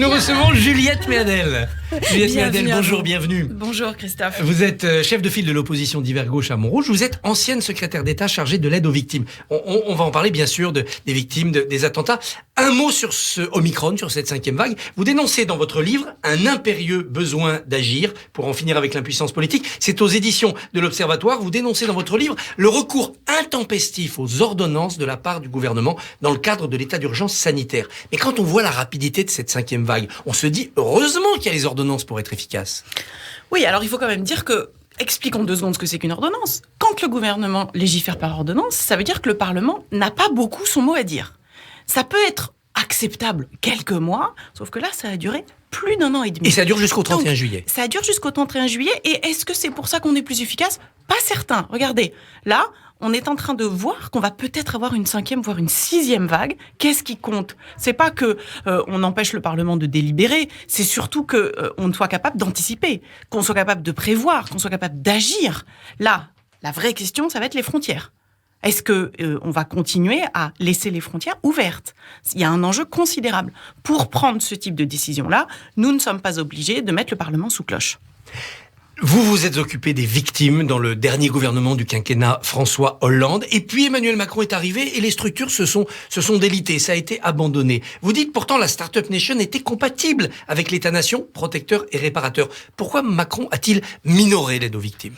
Nous recevons Juliette Méadel. Juliette Méadel, bonjour, bienvenue. Bonjour Christophe. Vous êtes chef de file de l'opposition d'Hiver Gauche à Montrouge. Vous êtes ancienne secrétaire d'État chargée de l'aide aux victimes. On va en parler bien sûr des victimes des attentats. Un mot sur ce Omicron, sur cette 5e vague. Vous dénoncez dans votre livre un impérieux besoin d'agir pour en finir avec l'impuissance politique. C'est aux éditions de l'Observatoire. Vous dénoncez dans votre livre le recours intempestif aux ordonnances de la part du gouvernement dans le cadre de l'état d'urgence sanitaire. Mais quand on voit la rapidité de cette 5e vague, on se dit heureusement qu'il y a les ordonnances pour être efficaces. Oui, alors il faut quand même dire que, expliquons 2 secondes ce que c'est qu'une ordonnance. Quand le gouvernement légifère par ordonnance, ça veut dire que le Parlement n'a pas beaucoup son mot à dire. Ça peut être acceptable quelques mois, sauf que là, ça a duré plus d'1 an et demi. Et ça dure jusqu'au 31 juillet. Ça dure jusqu'au 31 juillet, et est-ce que c'est pour ça qu'on est plus efficace ? Pas certain. Regardez, là, on est en train de voir qu'on va peut-être avoir une 5e, voire une 6e vague. Qu'est-ce qui compte ? C'est pas que on empêche le Parlement de délibérer, c'est surtout que on soit capable d'anticiper, qu'on soit capable de prévoir, qu'on soit capable d'agir. Là, la vraie question, ça va être les frontières. Est-ce que on va continuer à laisser les frontières ouvertes ? Il y a un enjeu considérable. Pour prendre ce type de décision-là, nous ne sommes pas obligés de mettre le Parlement sous cloche. Vous vous êtes occupé des victimes dans le dernier gouvernement du quinquennat François Hollande. Et puis Emmanuel Macron est arrivé et les structures se sont délitées. Ça a été abandonné. Vous dites pourtant la Startup Nation était compatible avec l'État-nation, protecteur et réparateur. Pourquoi Macron a-t-il minoré l'aide aux victimes ?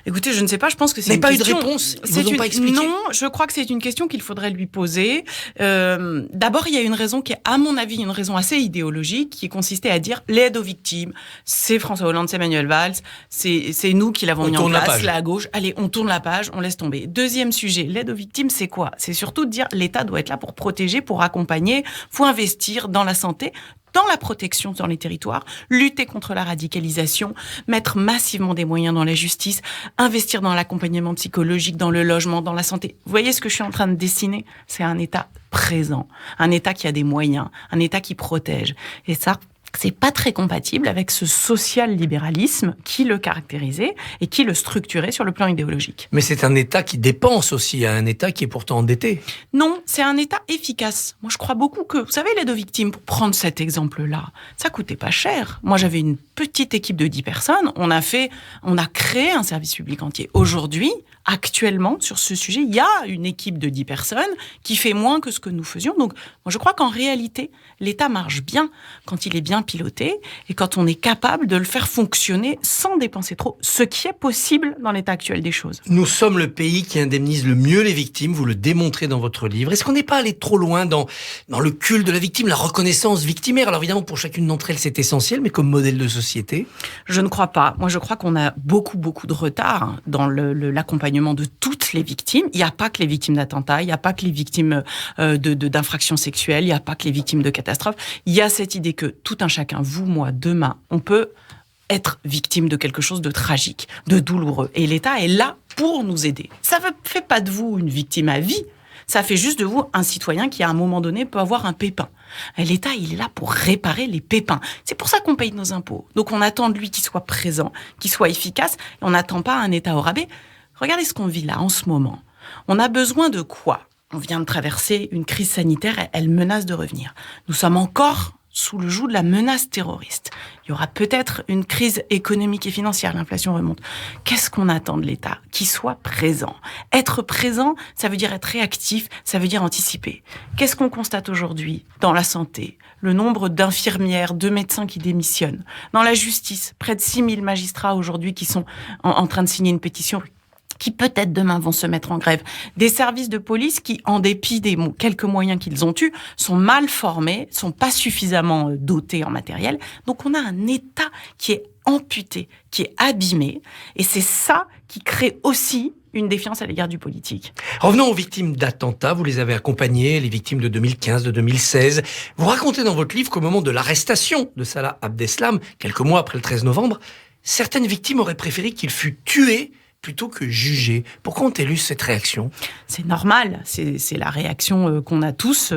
Écoutez, je ne sais pas, je pense que c'est une question... question... Pas eu de réponse, ils vous ont pas expliqué ? Non, je crois que c'est une question qu'il faudrait lui poser. D'abord, il y a une raison qui est, à mon avis, une raison assez idéologique, qui consistait à dire l'aide aux victimes, c'est François Hollande, c'est Manuel Valls, c'est nous qui l'avons mis en place, là à gauche. Allez, on tourne la page, on laisse tomber. Deuxième sujet, l'aide aux victimes, c'est quoi ? C'est surtout de dire l'État doit être là pour protéger, pour accompagner, faut investir dans la santé, dans la protection dans les territoires, lutter contre la radicalisation, mettre massivement des moyens dans la justice, investir dans l'accompagnement psychologique, dans le logement, dans la santé. Vous voyez ce que je suis en train de dessiner ? C'est un État présent, un État qui a des moyens, un État qui protège. Et ça, c'est pas très compatible avec ce social-libéralisme qui le caractérisait et qui le structurait sur le plan idéologique. Mais c'est un État qui dépense aussi, un État qui est pourtant endetté. Non, c'est un État efficace. Moi, je crois beaucoup que, vous savez, l'aide aux victimes, pour prendre cet exemple-là, ça coûtait pas cher. Moi, j'avais une petite équipe de 10 personnes. On a créé un service public entier. Aujourd'hui, actuellement, sur ce sujet, il y a une équipe de 10 personnes qui fait moins que ce que nous faisions. Donc, moi, je crois qu'en réalité, l'État marche bien quand il est bien piloté et quand on est capable de le faire fonctionner sans dépenser trop, ce qui est possible dans l'état actuel des choses. Nous sommes le pays qui indemnise le mieux les victimes, vous le démontrez dans votre livre. Est-ce qu'on n'est pas allé trop loin dans le culte de la victime, la reconnaissance victimaire ? Alors évidemment, pour chacune d'entre elles, c'est essentiel, mais comme modèle de société ? Je ne crois pas. Moi, je crois qu'on a beaucoup de retard dans l'accompagnement de toutes les victimes. Il n'y a pas que les victimes d'attentats, il n'y a pas que les victimes d'infractions sexuelles, il n'y a pas que les victimes de catastrophes. Il y a cette idée que tout un chacun, vous, moi, demain, on peut être victime de quelque chose de tragique, de douloureux. Et l'État est là pour nous aider. Ça ne fait pas de vous une victime à vie, ça fait juste de vous un citoyen qui, à un moment donné, peut avoir un pépin. Et l'État, il est là pour réparer les pépins. C'est pour ça qu'on paye nos impôts. Donc on attend de lui qu'il soit présent, qu'il soit efficace, et on n'attend pas un État au rabais. Regardez ce qu'on vit là, en ce moment. On a besoin de quoi ? On vient de traverser une crise sanitaire, elle menace de revenir. Nous sommes encore sous le joug de la menace terroriste. Il y aura peut-être une crise économique et financière, l'inflation remonte. Qu'est-ce qu'on attend de l'État ? Qu'il soit présent. Être présent, ça veut dire être réactif, ça veut dire anticiper. Qu'est-ce qu'on constate aujourd'hui dans la santé ? Le nombre d'infirmières, de médecins qui démissionnent. Dans la justice, près de 6 000 magistrats aujourd'hui qui sont en train de signer une pétition qui peut-être demain vont se mettre en grève. Des services de police qui, en dépit des quelques moyens qu'ils ont eus, sont mal formés, sont pas suffisamment dotés en matériel. Donc on a un État qui est amputé, qui est abîmé. Et c'est ça qui crée aussi une défiance à l'égard du politique. Revenons aux victimes d'attentats. Vous les avez accompagnées, les victimes de 2015, de 2016. Vous racontez dans votre livre qu'au moment de l'arrestation de Salah Abdeslam, quelques mois après le 13 novembre, certaines victimes auraient préféré qu'il fût tué plutôt que jugé. Pourquoi ont-elles eu cette réaction ? C'est normal, c'est la réaction qu'on a tous,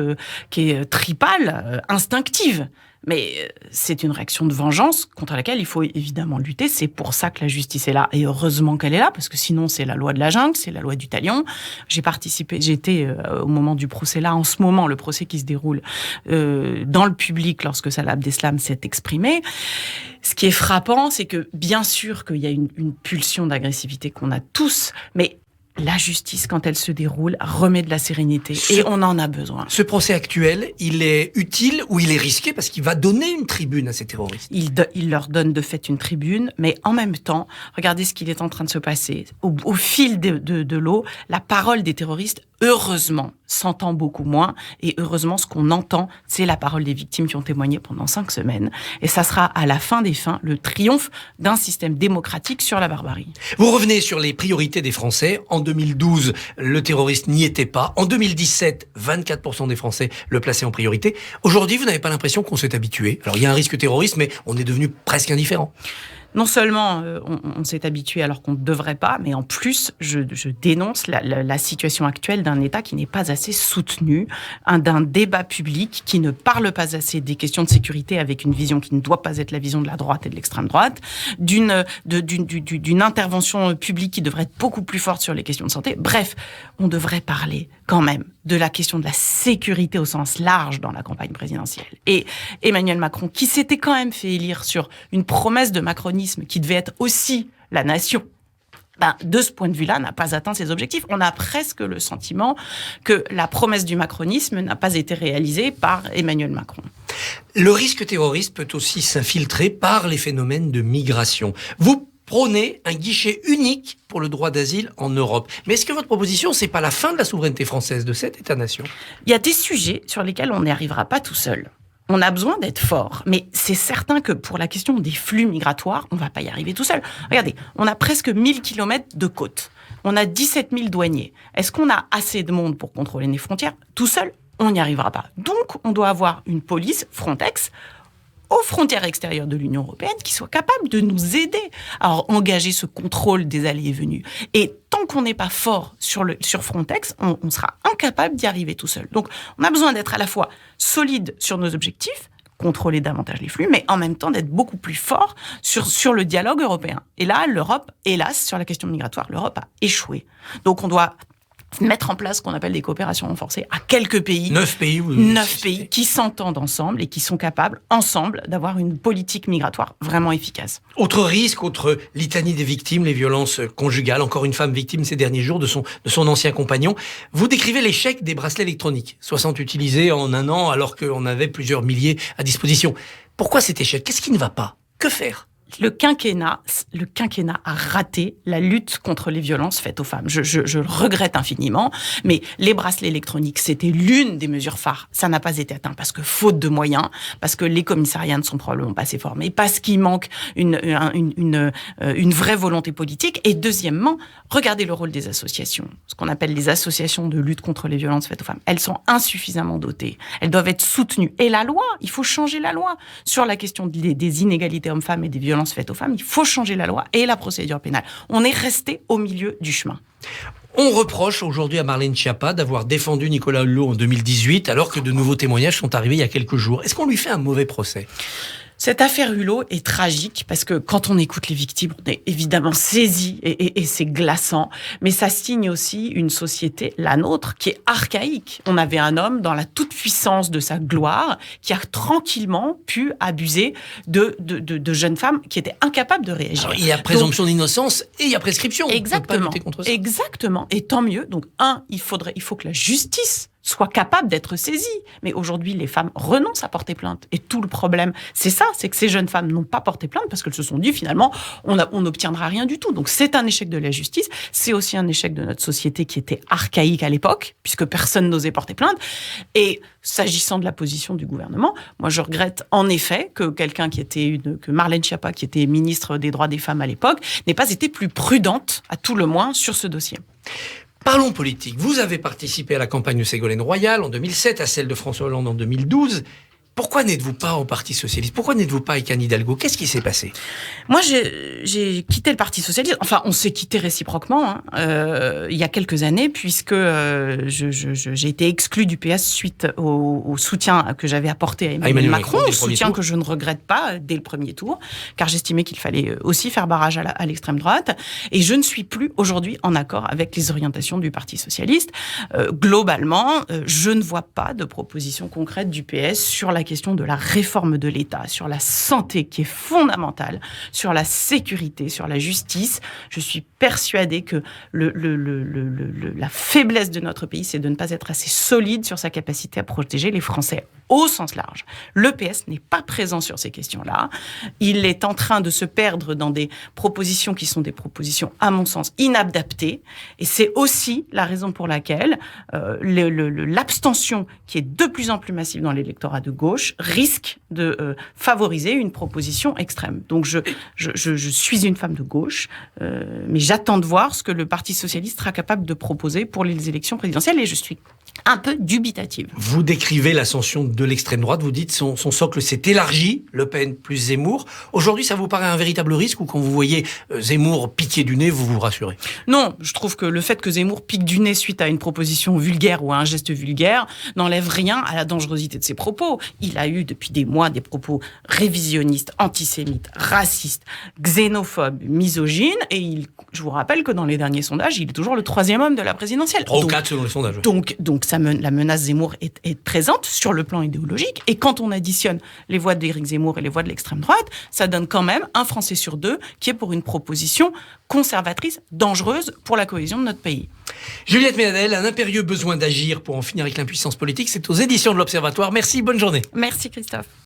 qui est tripale, instinctive. Mais c'est une réaction de vengeance contre laquelle il faut évidemment lutter. C'est pour ça que la justice est là. Et heureusement qu'elle est là, parce que sinon c'est la loi de la jungle, c'est la loi du talion. J'étais au moment du procès là, en ce moment, le procès qui se déroule dans le public lorsque Salah Abdeslam s'est exprimé. Ce qui est frappant, c'est que bien sûr qu'il y a une pulsion d'agressivité qu'on a tous, mais la justice, quand elle se déroule, remet de la sérénité. Et on en a besoin. Ce procès actuel, il est utile ou il est risqué parce qu'il va donner une tribune à ces terroristes? Il leur donne de fait une tribune, mais en même temps, regardez ce qu'il est en train de se passer. Au fil de l'eau, la parole des terroristes, heureusement, s'entend beaucoup moins. Et heureusement, ce qu'on entend, c'est la parole des victimes qui ont témoigné pendant 5 semaines. Et ça sera, à la fin des fins, le triomphe d'un système démocratique sur la barbarie. Vous revenez sur les priorités des Français. En 2012, le terroriste n'y était pas. En 2017, 24% des Français le plaçaient en priorité. Aujourd'hui, vous n'avez pas l'impression qu'on s'est habitué? Alors, il y a un risque terroriste, mais on est devenu presque indifférent. Non seulement on s'est habitué alors qu'on ne devrait pas, mais en plus, je dénonce la situation actuelle d'un État qui n'est pas assez soutenu, d'un débat public qui ne parle pas assez des questions de sécurité avec une vision qui ne doit pas être la vision de la droite et de l'extrême droite, d'une intervention publique qui devrait être beaucoup plus forte sur les questions de santé. Bref, on devrait parler quand même de la question de la sécurité au sens large dans la campagne présidentielle. Et Emmanuel Macron, qui s'était quand même fait élire sur une promesse de macronisme qui devait être aussi la nation, de ce point de vue-là, n'a pas atteint ses objectifs. On a presque le sentiment que la promesse du macronisme n'a pas été réalisée par Emmanuel Macron. Le risque terroriste peut aussi s'infiltrer par les phénomènes de migration. Vous prônez un guichet unique pour le droit d'asile en Europe. Mais est-ce que votre proposition, c'est pas la fin de la souveraineté française, de cet État-nation? Il y a des sujets sur lesquels on n'y arrivera pas tout seul. On a besoin d'être fort, mais c'est certain que pour la question des flux migratoires, on ne va pas y arriver tout seul. Regardez, on a presque 1000 kilomètres de côte. On a 17 000 douaniers. Est-ce qu'on a assez de monde pour contrôler les frontières? Tout seul, on n'y arrivera pas. Donc, on doit avoir une police, Frontex, aux frontières extérieures de l'Union européenne qui soit capable de nous aider à engager ce contrôle des allées et venues. Et tant qu'on n'est pas fort sur Frontex, on sera incapable d'y arriver tout seul. Donc, on a besoin d'être à la fois solide sur nos objectifs, contrôler davantage les flux, mais en même temps d'être beaucoup plus fort sur le dialogue européen. Et là, l'Europe, hélas, sur la question migratoire, l'Europe a échoué. Donc, on doit mettre en place ce qu'on appelle des coopérations renforcées à quelques pays. 9 pays. 9 pays qui s'entendent ensemble et qui sont capables, ensemble, d'avoir une politique migratoire vraiment efficace. Autre risque, autre litanie des victimes, les violences conjugales. Encore une femme victime ces derniers jours de son ancien compagnon. Vous décrivez l'échec des bracelets électroniques, 60 utilisés en un an alors qu'on avait plusieurs milliers à disposition. Pourquoi cet échec? Qu'est-ce qui ne va pas? Que faire? Le quinquennat a raté la lutte contre les violences faites aux femmes. Je le regrette infiniment, mais les bracelets électroniques, c'était l'une des mesures phares. Ça n'a pas été atteint parce que faute de moyens, parce que les commissariats ne sont probablement pas assez formés, parce qu'il manque une vraie volonté politique. Et deuxièmement, regardez le rôle des associations, ce qu'on appelle les associations de lutte contre les violences faites aux femmes. Elles sont insuffisamment dotées. Elles doivent être soutenues. Et la loi, il faut changer la loi sur la question des inégalités hommes-femmes et des violences faites aux femmes. Il faut changer la loi et la procédure pénale. On est resté au milieu du chemin. On reproche aujourd'hui à Marlène Schiappa d'avoir défendu Nicolas Hulot en 2018 alors que de nouveaux témoignages sont arrivés il y a quelques jours. Est-ce qu'on lui fait un mauvais procès ? Cette affaire Hulot est tragique parce que quand on écoute les victimes, on est évidemment saisi et c'est glaçant. Mais ça signe aussi une société, la nôtre, qui est archaïque. On avait un homme dans la toute-puissance de sa gloire qui a tranquillement pu abuser de jeunes femmes qui étaient incapables de réagir. Alors, il y a présomption d'innocence et il y a prescription. Exactement. On peut pas lutter contre ça. Exactement. Et tant mieux. Donc, il faut que la justice soit capable d'être saisie. Mais aujourd'hui, les femmes renoncent à porter plainte. Et tout le problème, c'est ça, c'est que ces jeunes femmes n'ont pas porté plainte parce qu'elles se sont dit, finalement, on n'obtiendra rien du tout. Donc c'est un échec de la justice, c'est aussi un échec de notre société qui était archaïque à l'époque, puisque personne n'osait porter plainte. Et s'agissant de la position du gouvernement, moi je regrette en effet que que Marlène Schiappa, qui était ministre des droits des femmes à l'époque, n'ait pas été plus prudente, à tout le moins, sur ce dossier. Parlons politique. Vous avez participé à la campagne de Ségolène Royal en 2007, à celle de François Hollande en 2012. Pourquoi n'êtes-vous pas au Parti Socialiste? Pourquoi n'êtes-vous pas avec Anne Hidalgo? Qu'est-ce qui s'est passé? Moi, j'ai quitté le Parti Socialiste. Enfin, on s'est quitté réciproquement il y a quelques années, puisque j'ai été exclue du PS suite au soutien que j'avais apporté à Emmanuel Macron, soutien que je ne regrette pas dès le premier tour, car j'estimais qu'il fallait aussi faire barrage à l'extrême droite. Et je ne suis plus aujourd'hui en accord avec les orientations du Parti Socialiste. Globalement, je ne vois pas de proposition concrète du PS sur la question de la réforme de l'État, sur la santé qui est fondamentale, sur la sécurité, sur la justice. Je suis persuadée que la faiblesse de notre pays, c'est de ne pas être assez solide sur sa capacité à protéger les Français au sens large. Le PS n'est pas présent sur ces questions-là. Il est en train de se perdre dans des propositions qui sont des propositions, à mon sens, inadaptées. Et c'est aussi la raison pour laquelle l'abstention, qui est de plus en plus massive dans l'électorat de gauche, risque de favoriser une proposition extrême. Donc je suis une femme de gauche, mais j'attends de voir ce que le Parti Socialiste sera capable de proposer pour les élections présidentielles, et je suis un peu dubitative. Vous décrivez l'ascension de l'extrême droite, vous dites son socle s'est élargi, Le Pen plus Zemmour. Aujourd'hui, ça vous paraît un véritable risque, ou quand vous voyez Zemmour piquer du nez, vous vous rassurez? Non, je trouve que le fait que Zemmour pique du nez suite à une proposition vulgaire ou à un geste vulgaire n'enlève rien à la dangerosité de ses propos. Il a eu depuis des mois des propos révisionnistes, antisémites, racistes, xénophobes, misogynes, et je vous rappelle que dans les derniers sondages, il est toujours le 3e homme de la présidentielle. 3 ou 4 selon les sondages. Donc la menace Zemmour est présente sur le plan idéologique, et quand on additionne les voix d'Éric Zemmour et les voix de l'extrême droite, ça donne quand même un Français sur 2 qui est pour une proposition conservatrice, dangereuse pour la cohésion de notre pays. Juliette Ménadel, un impérieux besoin d'agir pour en finir avec l'impuissance politique, c'est aux éditions de l'Observatoire. Merci, bonne journée. Merci Christophe.